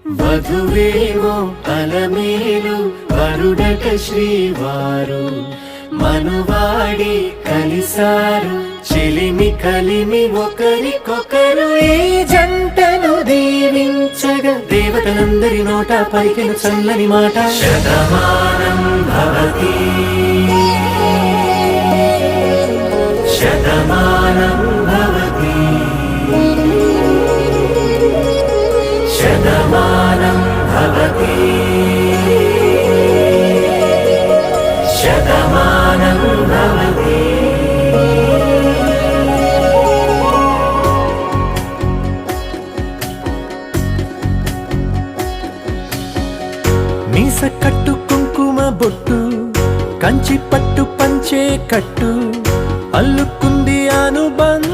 వధువేమో అలమేలు వరుడట శ్రీవారు మనువాడి కలిసారు చెలిమి కలిమి ఒకరికొకరు ఈ జంటను దీవించగా దేవతలందరి నోట పలికిన చల్లని మాట శతమానం భవతి శతమానం భవతి శతమానం భవతి శతమానం భవతి. మీస కట్టు కుంకుమ బొట్టు కంచి పట్టు పంచే కట్టు అల్లుకుంది అనుబంధం